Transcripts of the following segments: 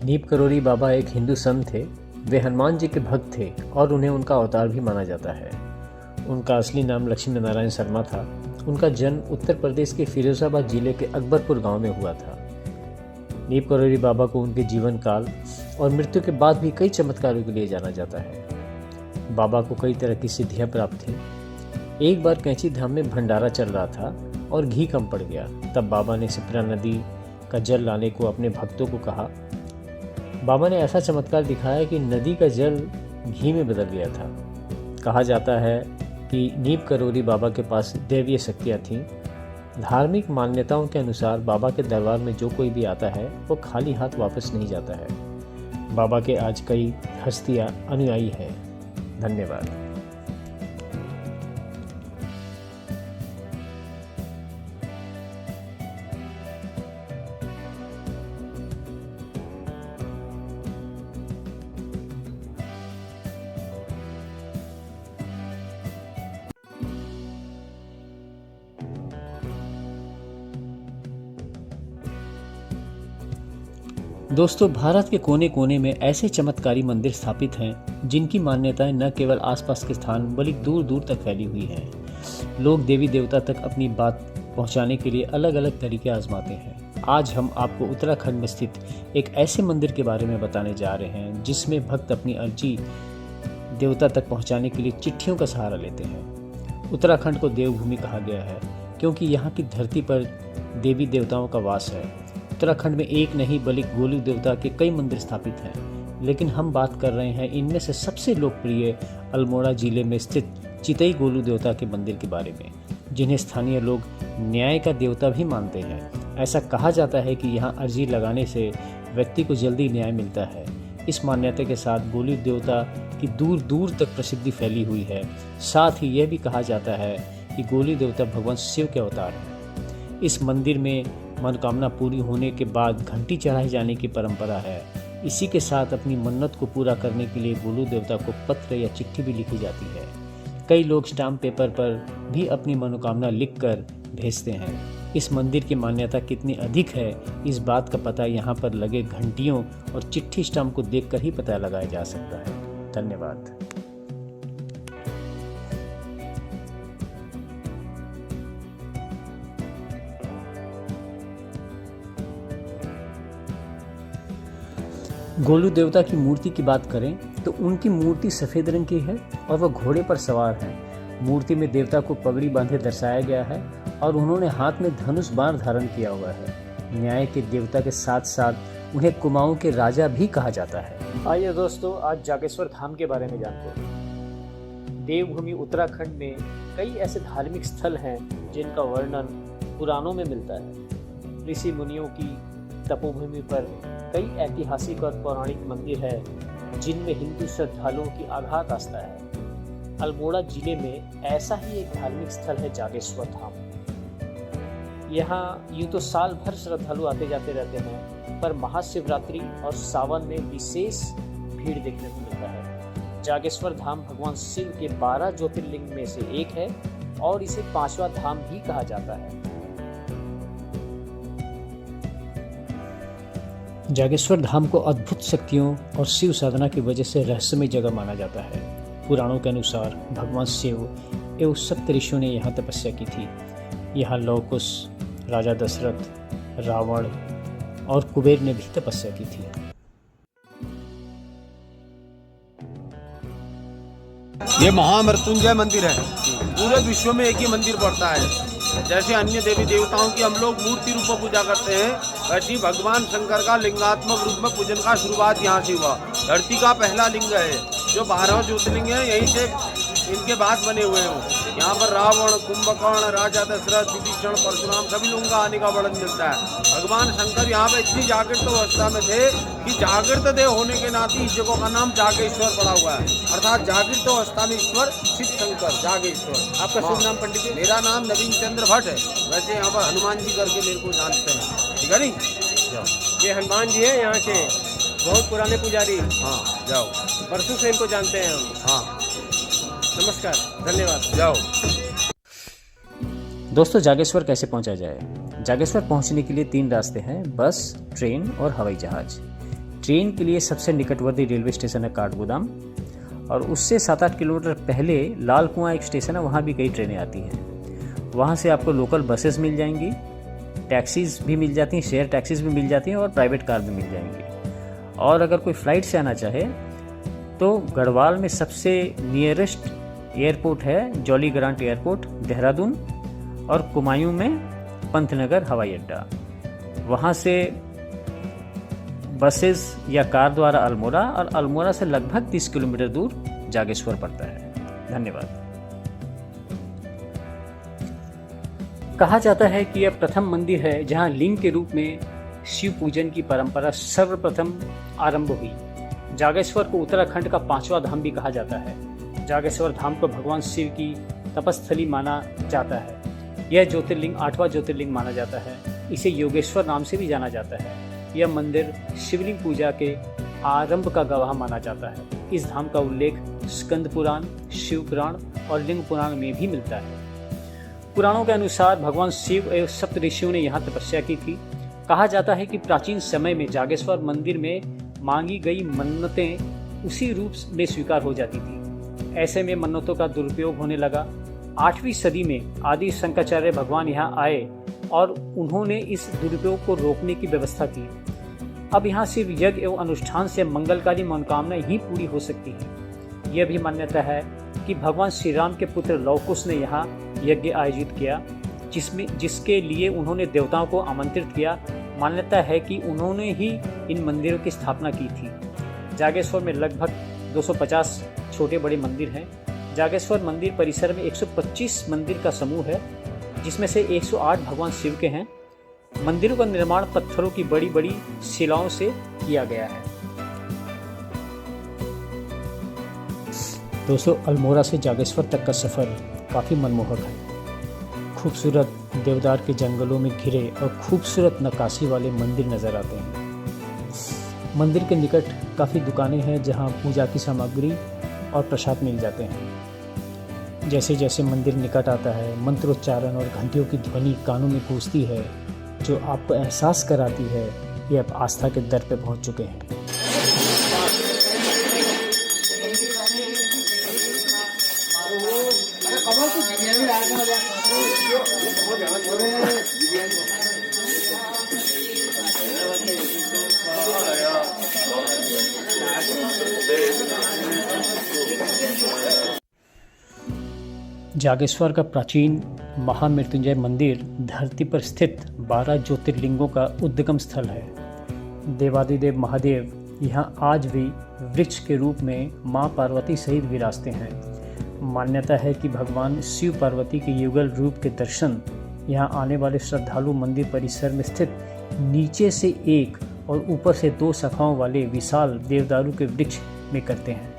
नीप करोली बाबा एक हिंदू संत थे। वे हनुमान जी के भक्त थे और उन्हें उनका अवतार भी माना जाता है। उनका असली नाम लक्ष्मी नारायण शर्मा था। उनका जन्म उत्तर प्रदेश के फिरोजाबाद जिले के अकबरपुर गांव में हुआ था। नीप करोली बाबा को उनके जीवन काल और मृत्यु के बाद भी कई चमत्कारों के लिए जाना जाता है। बाबा को कई तरह की सिद्धियां प्राप्त थीं। एक बार कैंची धाम में भंडारा चल रहा था और घी कम पड़ गया। तब बाबा ने सिप्रा नदी का जल लाने को अपने भक्तों को कहा। बाबा ने ऐसा चमत्कार दिखाया कि नदी का जल घी में बदल गया था। कहा जाता है कि नीप करोली बाबा के पास दैवीय शक्तियाँ थीं। धार्मिक मान्यताओं के अनुसार बाबा के दरबार में जो कोई भी आता है वो खाली हाथ वापस नहीं जाता है। बाबा के आज कई हस्तियाँ अनुयायी हैं। धन्यवाद। दोस्तों, भारत के कोने कोने में ऐसे चमत्कारी मंदिर स्थापित हैं जिनकी मान्यताएं न केवल आसपास के स्थान बल्कि दूर दूर तक फैली हुई हैं। लोग देवी देवता तक अपनी बात पहुंचाने के लिए अलग अलग तरीके आजमाते हैं। आज हम आपको उत्तराखंड में स्थित एक ऐसे मंदिर के बारे में बताने जा रहे हैं जिसमें भक्त अपनी अर्जी देवता तक पहुँचाने के लिए चिट्ठियों का सहारा लेते हैं। उत्तराखंड को देवभूमि कहा गया है क्योंकि यहाँ की धरती पर देवी देवताओं का वास है। उत्तराखंड में एक नहीं बल्कि गोलू देवता के कई मंदिर स्थापित हैं, लेकिन हम बात कर रहे हैं इनमें से सबसे लोकप्रिय अल्मोड़ा जिले में स्थित चितई गोलू देवता के मंदिर के बारे में, जिन्हें स्थानीय लोग न्याय का देवता भी मानते हैं। ऐसा कहा जाता है कि यहाँ अर्जी लगाने से व्यक्ति को जल्दी न्याय मिलता है। इस मान्यता के साथ गोलू देवता की दूर दूर तक प्रसिद्धि फैली हुई है। साथ ही यह भी कहा जाता है कि गोलू देवता भगवान शिव के अवतार हैं। इस मंदिर में मनोकामना पूरी होने के बाद घंटी चढ़ाए जाने की परंपरा है। इसी के साथ अपनी मन्नत को पूरा करने के लिए गोलू देवता को पत्र या चिट्ठी भी लिखी जाती है। कई लोग स्टाम्प पेपर पर भी अपनी मनोकामना लिखकर भेजते हैं। इस मंदिर की मान्यता कितनी अधिक है, इस बात का पता यहाँ पर लगे घंटियों और चिट्ठी स्टाम्प को देखकर ही पता लगाया जा सकता है। धन्यवाद। गोलू देवता की मूर्ति की बात करें तो उनकी मूर्ति सफ़ेद रंग की है और वह घोड़े पर सवार हैं। मूर्ति में देवता को पगड़ी बांधे दर्शाया गया है और उन्होंने हाथ में धनुष बाण धारण किया हुआ है। न्याय के देवता के साथ साथ उन्हें कुमाऊं के राजा भी कहा जाता है। आइए दोस्तों, आज जागेश्वर धाम के बारे में जानते हैं। देवभूमि उत्तराखंड में कई ऐसे धार्मिक स्थल हैं जिनका वर्णन पुराणों में मिलता है। ऋषि मुनियों की तपोभूमि पर कई ऐतिहासिक और पौराणिक मंदिर हैं जिनमें हिंदू श्रद्धालुओं की अगाध आस्था है। अल्मोड़ा जिले में ऐसा ही एक धार्मिक स्थल है जागेश्वर धाम। यहाँ यूँ तो साल भर श्रद्धालु आते जाते रहते हैं, पर महाशिवरात्रि और सावन में विशेष भीड़ देखने को मिलता है। जागेश्वर धाम भगवान शिव के 12 ज्योतिर्लिंग में से एक है और इसे 5वां धाम भी कहा जाता है। जागेश्वर धाम को अद्भुत शक्तियों और शिव साधना की वजह से रहस्यमय जगह माना जाता है। पुराणों के अनुसार भगवान शिव एवं सप्त ऋषियों ने यहाँ तपस्या की थी। यहाँ लव कुश, राजा दशरथ, रावण और कुबेर ने भी तपस्या की थी। ये महामृत्युंजय मंदिर है। पूरे विश्व में एक ही मंदिर पड़ता है। जैसे अन्य देवी देवताओं की हम लोग मूर्ति रूप में पूजा करते हैं, वैसे भगवान शंकर का लिंगात्मक रूप में पूजन का शुरुआत यहाँ से हुआ। धरती का पहला लिंग है जो 12 ज्योतिर्लिंग है, यहीं से इनके बाद बने हुए हैं। यहाँ पर रावण, कुंभकर्ण, राजा दशरथ, विभीषण, परशुराम सभी लोगों का आने का वर्णन मिलता है। भगवान शंकर यहाँ पे इतनी जागृत अवस्था में थे कि जागृत देव होने के नाते इस जगह का नाम जागेश्वर पड़ा हुआ है, अर्थात जागृत अवस्था में ईश्वर शिव शंकर जागेश्वर। आपका शुभ नाम पंडित जी? मेरा नाम नवीन चंद्र भट्ट है। वैसे यहाँ पर हनुमान जी करके मेरे को जानते हैं, ठीक है नहीं? ये हनुमान जी है यहाँ के बहुत पुराने पुजारी। हाँ, जाओ। वर्षों से इनको जानते हैं हम। हाँ, नमस्कार, धन्यवाद। जाओ। दोस्तों, जागेश्वर कैसे पहुंचा जाए? जागेश्वर पहुंचने के लिए 3 रास्ते हैं, बस, ट्रेन और हवाई जहाज। ट्रेन के लिए सबसे निकटवर्ती रेलवे स्टेशन है काठगोदाम, और उससे 7-8 किलोमीटर पहले लाल कुआं एक स्टेशन है, वहाँ भी कई ट्रेनें आती हैं। वहाँ से आपको लोकल बसेस मिल जाएंगी, टैक्सीज़ भी मिल जाती हैं, शेयर टैक्सीज़ भी मिल जाती हैं और प्राइवेट कार भी मिल जाएंगी। और अगर कोई फ़्लाइट से आना चाहे तो गढ़वाल में सबसे नियरेस्ट एयरपोर्ट है जॉली ग्रांट एयरपोर्ट देहरादून, और कुमायूं में पंतनगर हवाई अड्डा। वहाँ से बसेस या कार द्वारा अल्मोड़ा, और अल्मोड़ा से लगभग 30 किलोमीटर दूर जागेश्वर पड़ता है। धन्यवाद। कहा जाता है कि यह प्रथम मंदिर है जहाँ लिंग के रूप में शिव पूजन की परंपरा सर्वप्रथम आरंभ हुई। जागेश्वर को उत्तराखंड का 5वां धाम भी कहा जाता है। जागेश्वर धाम को भगवान शिव की तपस्थली माना जाता है। यह ज्योतिर्लिंग 8वां ज्योतिर्लिंग माना जाता है। इसे योगेश्वर नाम से भी जाना जाता है। यह मंदिर शिवलिंग पूजा के आरंभ का गवाह माना जाता है। इस धाम का उल्लेख स्कंद पुराण, शिव पुराण और लिंग पुराण में भी मिलता है। पुराणों के अनुसार भगवान शिव एवं सप्त ऋषियों ने यहाँ तपस्या की थी। कहा जाता है कि प्राचीन समय में जागेश्वर मंदिर में मांगी गई मन्नतें उसी रूप में स्वीकार हो जाती थी। ऐसे में मन्नतों का दुरुपयोग होने लगा। 8वीं सदी में आदि शंकराचार्य भगवान यहाँ आए और उन्होंने इस दुरुपयोग को रोकने की व्यवस्था की। अब यहाँ सिर्फ यज्ञ एवं अनुष्ठान से मंगलकारी मनोकामनाएं ही पूरी हो सकती हैं। यह भी मान्यता है कि भगवान श्री राम के पुत्र लवकुश ने यहाँ यज्ञ आयोजित किया, जिसके लिए उन्होंने देवताओं को आमंत्रित किया। मान्यता है कि उन्होंने ही इन मंदिरों की स्थापना की थी। जागेश्वर में लगभग 250 छोटे बड़े मंदिर हैं। जागेश्वर मंदिर परिसर में 125 मंदिर का समूह है, जिसमें से 108 भगवान शिव के हैं। मंदिरों का निर्माण पत्थरों की बड़ी बड़ी शिलाओं से किया गया है। दोस्तों, अल्मोड़ा से जागेश्वर तक का सफ़र काफ़ी मनमोहक है। खूबसूरत देवदार के जंगलों में घिरे और खूबसूरत नक्काशी वाले मंदिर नज़र आते हैं। मंदिर के निकट काफ़ी दुकानें हैं जहां पूजा की सामग्री और प्रसाद मिल जाते हैं। जैसे जैसे मंदिर निकट आता है, मंत्रोच्चारण और घंटियों की ध्वनि कानों में गूंजती है, जो आपको एहसास कराती है कि आप आस्था के दर पे पहुंच चुके हैं। जागेश्वर का प्राचीन महामृत्युंजय मंदिर धरती पर स्थित 12 ज्योतिर्लिंगों का उद्गम स्थल है। देवादिदेव महादेव यहाँ आज भी वृक्ष के रूप में माँ पार्वती सहित विराजते हैं। मान्यता है कि भगवान शिव पार्वती के युगल रूप के दर्शन यहाँ आने वाले श्रद्धालु मंदिर परिसर में स्थित नीचे से एक और ऊपर से 2 शाखाओं वाले विशाल देवदारू के वृक्ष में करते हैं।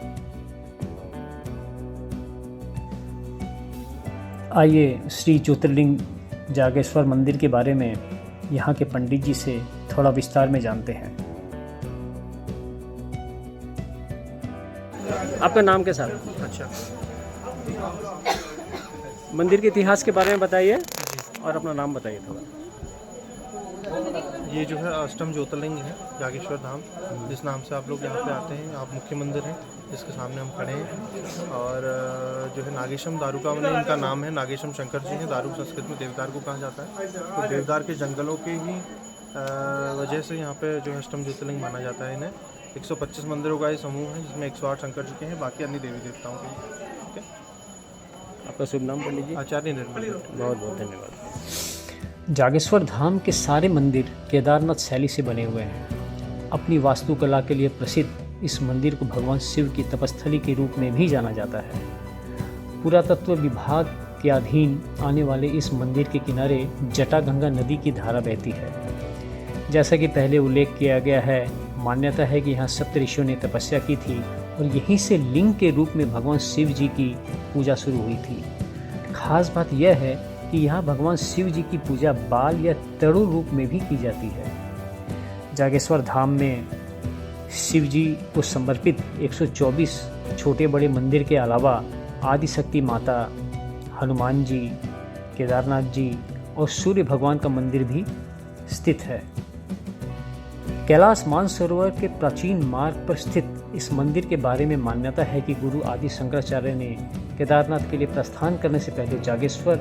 आइए श्री ज्योतिर्लिंग जागेश्वर मंदिर के बारे में यहाँ के पंडित जी से थोड़ा विस्तार में जानते हैं। आपका नाम क्या सर? अच्छा, मंदिर के इतिहास के बारे में बताइए और अपना नाम बताइए थोड़ा। ये जो है अष्टम ज्योतिर्लिंग है जागेश्वर धाम, जिस नाम से आप लोग यहाँ पे आते हैं। आप मुख्य मंदिर हैं जिसके सामने हम खड़े हैं। और जो है नागेशम दारुका में इनका नाम है, नागेशम शंकर जी हैं। दारू संस्कृत में देवदार को कहा जाता है। तो देवदार के जंगलों के ही वजह से यहाँ पे जो है अष्टम ज्योतिर्लिंग माना जाता है इन्हें। 125 मंदिरों का ये समूह है, जिसमें 108 शंकर जी के हैं, बाकी अन्य देवी देवताओं के। ठीक है, आपका शुभ नाम पंडित जी? आचार्य निर्मल। बहुत बहुत धन्यवाद। जागेश्वर धाम के सारे मंदिर केदारनाथ शैली से बने हुए हैं। अपनी वास्तुकला के लिए प्रसिद्ध इस मंदिर को भगवान शिव की तपस्थली के रूप में भी जाना जाता है। पुरातत्व विभाग के अधीन आने वाले इस मंदिर के किनारे जटागंगा नदी की धारा बहती है। जैसा कि पहले उल्लेख किया गया है, मान्यता है कि यहाँ सप्त ऋषियों ने तपस्या की थी और यहीं से लिंग के रूप में भगवान शिव जी की पूजा शुरू हुई थी। खास बात यह है कि यहाँ भगवान शिव जी की पूजा बाल या तड़ु रूप में भी की जाती है। जागेश्वर धाम में शिव जी को समर्पित 124 छोटे बड़े मंदिर के अलावा आदिशक्ति माता, हनुमान जी, केदारनाथ जी और सूर्य भगवान का मंदिर भी स्थित है। कैलाश मानसरोवर के प्राचीन मार्ग पर स्थित इस मंदिर के बारे में मान्यता है कि गुरु आदि शंकराचार्य ने केदारनाथ के लिए प्रस्थान करने से पहले जागेश्वर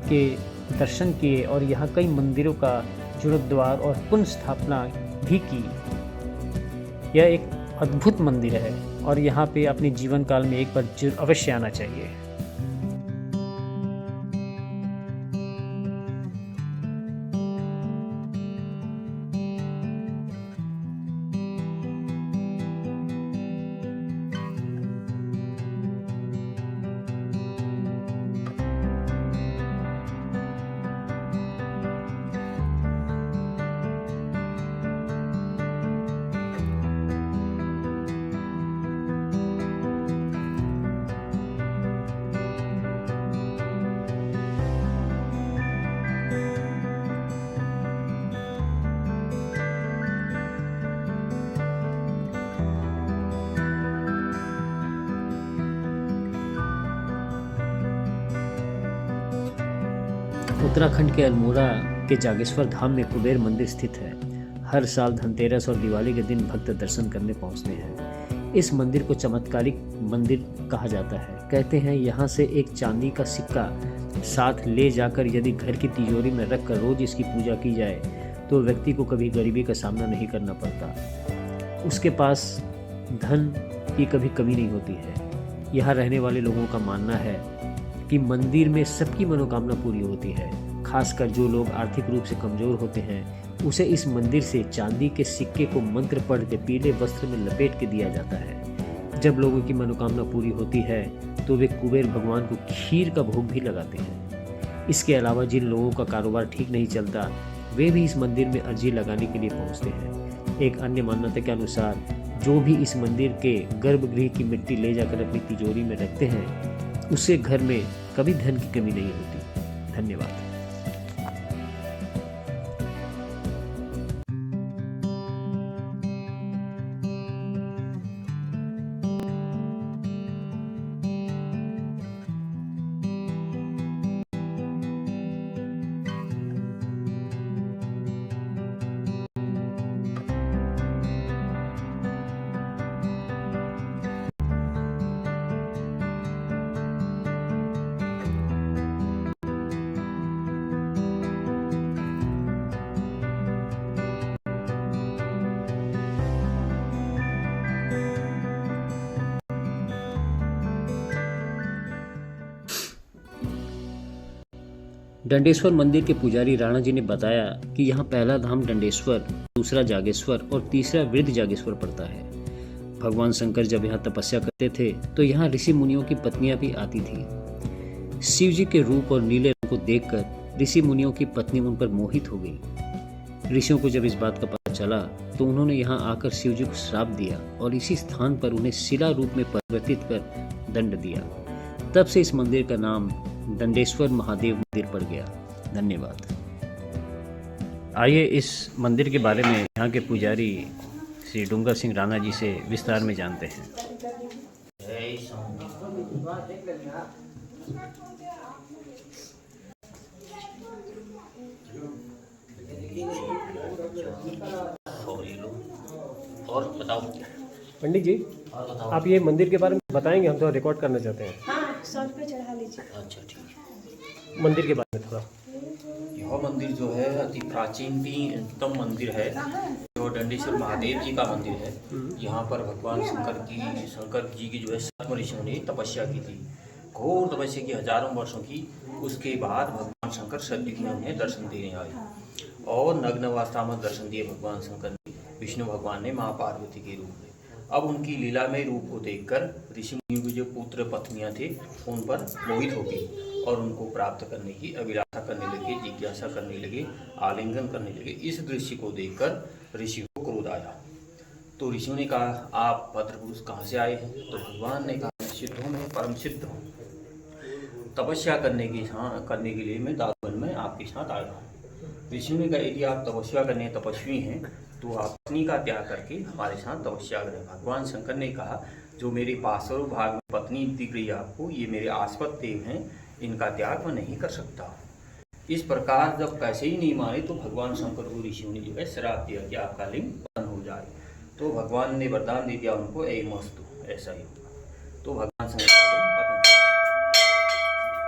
के दर्शन किए और यहाँ कई मंदिरों का जीर्णोद्धार और पुनः स्थापना भी की। यह एक अद्भुत मंदिर है और यहाँ पे अपने जीवन काल में एक बार अवश्य आना चाहिए। उत्तराखंड के अल्मोड़ा के जागेश्वर धाम में कुबेर मंदिर स्थित है। हर साल धनतेरस और दिवाली के दिन भक्त दर्शन करने पहुंचते हैं। इस मंदिर को चमत्कारिक मंदिर कहा जाता है। कहते हैं यहाँ से एक चांदी का सिक्का साथ ले जाकर यदि घर की तिजोरी में रख कर रोज इसकी पूजा की जाए तो व्यक्ति को कभी गरीबी का सामना नहीं करना पड़ता। उसके पास धन की कभी कमी नहीं होती है। यहाँ रहने वाले लोगों का मानना है कि मंदिर में सबकी मनोकामना पूरी होती है। खासकर जो लोग आर्थिक रूप से कमज़ोर होते हैं उसे इस मंदिर से चांदी के सिक्के को मंत्र पढ़ के पीले वस्त्र में लपेट के दिया जाता है। जब लोगों की मनोकामना पूरी होती है तो वे कुबेर भगवान को खीर का भोग भी लगाते हैं। इसके अलावा जिन लोगों का कारोबार ठीक नहीं चलता वे भी इस मंदिर में अर्जी लगाने के लिए पहुंचते हैं। एक अन्य मान्यता के अनुसार जो भी इस मंदिर के गर्भगृह की मिट्टी ले जाकर अपनी तिजोरी में रखते हैं उससे घर में कभी धन की कमी नहीं होती। धन्यवाद। डंडेश्वर मंदिर के पुजारी राणा जी ने बताया कि यहाँ पहला धाम डंडेश्वर, दूसरा जागेश्वर और तीसरा वृद्ध जागेश्वर पड़ता है। भगवान शंकर जब यहाँ तपस्या करते थे तो यहाँ ऋषि मुनियों की पत्नियां भी आती थी। शिव जी के रूप और नीले रंग को देखकर ऋषि मुनियों की पत्नी उन पर मोहित हो गई। ऋषियों को जब इस बात का पता चला तो उन्होंने यहाँ आकर शिव जी को श्राप दिया और इसी स्थान पर उन्हें शिला रूप में परिवर्तित कर दंड दिया। तब से इस मंदिर का नाम दंडेश्वर महादेव मंदिर पड़ गया। धन्यवाद। आइए इस मंदिर के बारे में यहाँ के पुजारी श्री डूंगर सिंह राणा जी से विस्तार में जानते हैं। और बताओ पंडित जी, आप ये मंदिर के बारे में बताएंगे, हम थोड़ा रिकॉर्ड करना चाहते हैं। हाँ, सॉन्ग पे चढ़ा लीजिए। अच्छा ठीक है। मंदिर के बारे में थोड़ा। यह मंदिर जो है अति प्राचीनतम मंदिर है, जो दंडेश्वर महादेव जी का मंदिर है। यहाँ पर भगवान शंकर जी की जो है 7 ऋषियों ने तपस्या की थी, घोर तपस्या की, हजारों वर्षों की। उसके बाद भगवान शंकर सत्य की उन्हें दर्शन देने आए और नग्न अवस्था में दर्शन दिए भगवान शंकर ने। विष्णु भगवान ने माँ पार्वती के रूप में। अब उनकी लीलामय रूप को देखकर ऋषि मुनियों की जो पुत्र पत्नियां थे उन पर मोहित हो गई और उनको प्राप्त करने की अभिलाषा करने लगे, जिज्ञासा करने लगे, आलिंगन करने लगे। इस दृश्य को देखकर ऋषि को क्रोध आया। तो ऋषियों ने कहा, आप भद्र पुरुष कहाँ से आए हैं? तो भगवान ने कहा, मैं सिद्ध हूँ, मैं परम सिद्ध हूँ। तपस्या करने के लिए मैं दारुवन में आपके साथ आया हूँ। ऋषियों ने कहा, यदि आप तपस्या करने तपस्वी हैं तो आप पत्नी का त्याग करके हमारे साथ तपस्या करें। भगवान शंकर ने कहा, जो मेरे पार्श्व भाग में पत्नी दिख रही है आपको, ये मेरे आस्पद देव हैं, इनका त्याग मैं नहीं कर सकता। इस प्रकार जब कैसे ही नहीं माने तो भगवान शंकर को ऋषियों ने जो है श्राप दिया कि आपका लिंग बंद तो भगवान ने वरदान दे दिया उनको ऐ मस्तु ऐसा ही होगा। तो भगवान शंकर का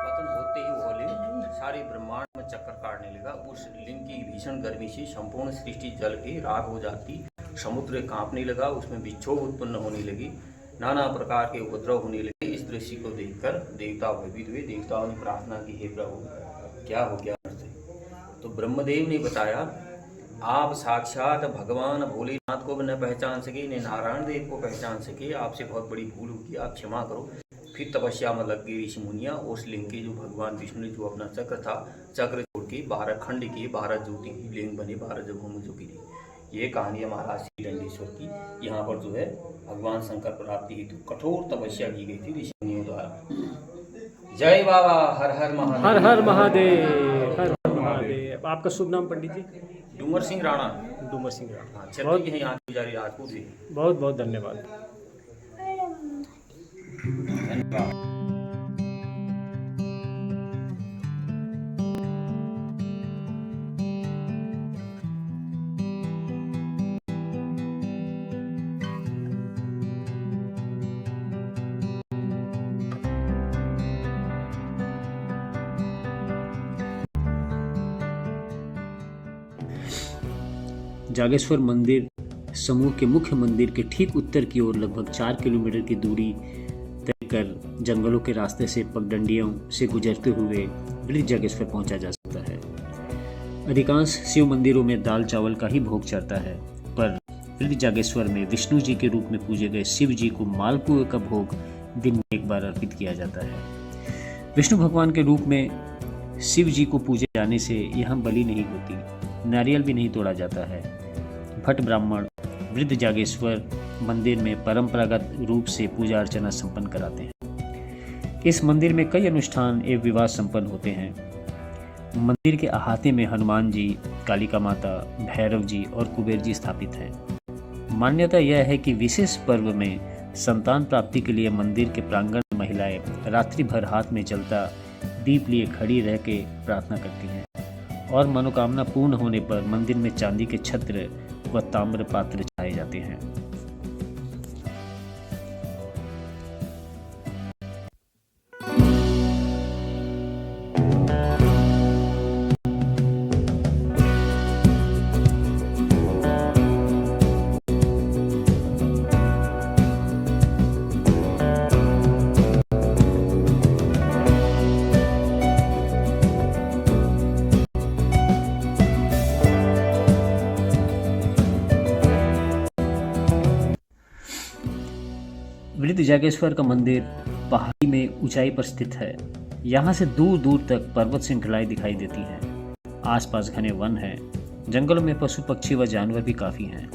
पतन होते ही वो लिंग सारे ब्रह्मांड में चक्कर काटने लगा। उस लिंग की भीषण गर्मी से संपूर्ण सृष्टि जल के राख हो जाती, समुद्र कांपने लगा, उसमें विक्षोभ उत्पन्न होने लगी, नाना प्रकार के उपद्रव होने लगे। इस दृश्य को देखकर देवता भयभीत हुए। देवताओं ने प्रार्थना की, हे प्रभु क्या हो गया हमसे? तो ब्रह्मदेव ने बताया, आप साक्षात भगवान भोलेनाथ को न पहचान सके, न नारायण देव को पहचान सके, आपसे बहुत बड़ी भूल होगी, आप क्षमा करो। फिर तपस्या में लग गए ऋषि मुनिया। उस लिंग के जो भगवान विष्णु ने जो अपना चक्र था, चक्र छोड़ के 12 खंड किए, 12 ज्योतिर्लिंग बने, 12 जगहों में जो गिरे। ये कहानी है महाराज श्री दंडेश्वर की। यहाँ पर जो है भगवान शंकर प्राप्ति हेतु कठोर तपस्या की गई थी ऋषि मुनियों द्वारा। जय बाबा, हर हर महादेव। हर हर महादेव, हर हर महादेव। आपका शुभ नाम पंडित जी? डूमर सिंह राणा। डूमर सिंह राणा। हाँ, छत्तीस है यहाँ की पुजारी राजपूत जी। बहुत बहुत धन्यवाद। धन्यवाद। जागेश्वर मंदिर समूह के मुख्य मंदिर के ठीक उत्तर की ओर लगभग 4 किलोमीटर की दूरी तय कर जंगलों के रास्ते से पगडंडियों से गुजरते हुए वृद्ध जागेश्वर पहुंचा जा सकता है। अधिकांश शिव मंदिरों में दाल चावल का ही भोग चढ़ता है, पर वृद्ध जागेश्वर में विष्णु जी के रूप में पूजे गए शिव जी को मालपुए का भोग दिन में एक बार अर्पित किया जाता है। विष्णु भगवान के रूप में शिव जी को पूजे जाने से यहाँ बलि नहीं होती, नारियल भी नहीं तोड़ा जाता है। भट्ट ब्राह्मण वृद्ध जागेश्वर मंदिर में परंपरागत रूप से पूजा अर्चना संपन्न कराते हैं। इस मंदिर में कई अनुष्ठान एवं विवाह संपन्न होते हैं। मंदिर के अहाते में हनुमान जी, कालिका माता, भैरव जी और कुबेर जी स्थापित हैं। मान्यता यह है कि विशेष पर्व में संतान प्राप्ति के लिए मंदिर के प्रांगण में महिलाएं रात्रि भर हाथ में जलता दीप लिए खड़ी रह के प्रार्थना करती हैं और मनोकामना पूर्ण होने पर मंदिर में चांदी के छत्र व ताम्र पात्र चढ़ाए जाते हैं। वृद्ध जागेश्वर का मंदिर पहाड़ी में ऊंचाई पर स्थित है। यहाँ से दूर दूर तक पर्वत श्रृंखलाएं दिखाई देती हैं। आसपास घने वन हैं। जंगलों में पशु पक्षी व जानवर भी काफ़ी हैं।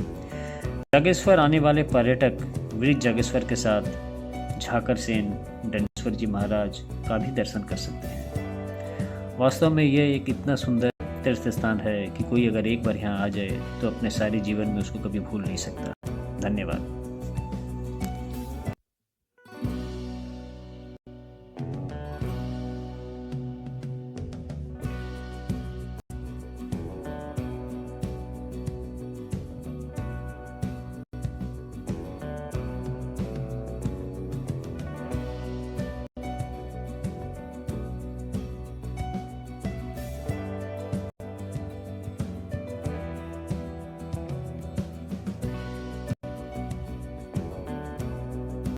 जागेश्वर आने वाले पर्यटक वृद्ध जागेश्वर के साथ झाकर सेन, दंडेश्वर जी महाराज का भी दर्शन कर सकते हैं। वास्तव में यह एक इतना सुंदर तीर्थ स्थान है कि कोई अगर एक बार यहाँ आ जाए तो अपने सारे जीवन में उसको कभी भूल नहीं सकता। धन्यवाद।